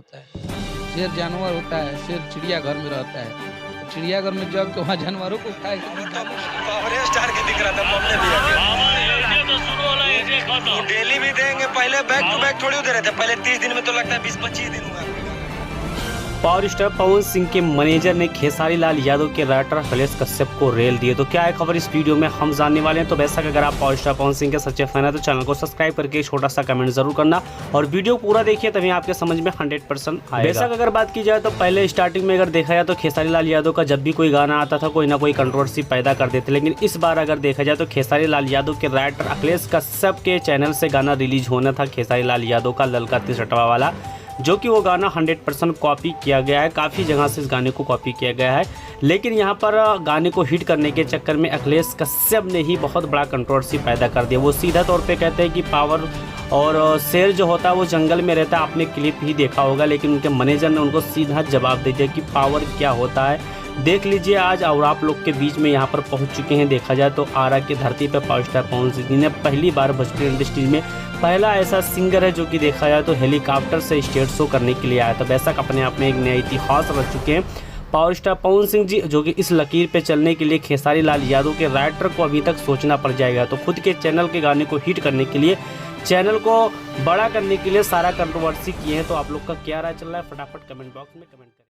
होता है। शेर जानवर होता है, शेर चिड़ियाघर में रहता है। चिड़ियाघर में जग के वहाँ जानवरों को खाएगा। पावर स्टार के दिख रहा था मामले भी वो डेली भी देंगे। पहले बैक टू बैक थोड़ी दे रहे थे, पहले 30 दिन में तो लगता है 20-25 दिन हुआ। पावर स्टार पवन सिंह के मैनेजर ने खेसारी लाल यादव के राइटर अखिलेश कश्यप को रेल दिए। तो क्या है खबर इस वीडियो में हम जानने वाले हैं। तो वैसा कि अगर आप पावर स्टार पवन सिंह के सच्चे फैन है तो चैनल को सब्सक्राइब करके छोटा सा कमेंट जरूर करना और वीडियो पूरा देखिए, तभी आपके समझ में 100% आएगा। वैसा अगर बात की जाए तो पहले स्टार्टिंग में अगर देखा जाए तो खेसारी लाल यादव का जब भी कोई गाना आता था कोई ना कोई कंट्रोवर्सी पैदा कर देते, लेकिन इस बार अगर देखा जाए तो खेसारी लाल यादव के राइटर अखिलेश कश्यप के चैनल से गाना रिलीज होना था खेसारी लाल यादव का ललका तिसठवा वाला, जो कि वो गाना 100% कॉपी किया गया है। काफ़ी जगह से इस गाने को कॉपी किया गया है, लेकिन यहाँ पर गाने को हिट करने के चक्कर में अखिलेश कश्यप ने ही बहुत बड़ा कंट्रोवर्सी पैदा कर दिया। वो सीधा तौर पे कहते हैं कि पावर और शेर जो होता है वो जंगल में रहता है। आपने क्लिप ही देखा होगा, लेकिन उनके मैनेजर ने उनको सीधा जवाब दे दिया कि पावर क्या होता है देख लीजिए आज। और आप लोग के बीच में यहाँ पर पहुँच चुके हैं। देखा जाए तो आरा की धरती पर पावर स्टार पवन सिंह ने पहली बार भोजपुरी इंडस्ट्री में पहला ऐसा सिंगर है जो कि देखा जाए तो हेलीकॉप्टर से स्टेज शो करने के लिए आया था। वैसा अपने आप में एक नया इतिहास रच चुके हैं पावर स्टार पवन सिंह जी, जो कि इस लकीर पे चलने के लिए खेसारी लाल यादव के राइटर को अभी तक सोचना पड़ जाएगा। तो खुद के चैनल के गाने को हिट करने के लिए, चैनल को बड़ा करने के लिए सारा कंट्रोवर्सी किए हैं। तो आप लोग का क्या राय चल रहा है फटाफट कमेंट बॉक्स में कमेंट करें।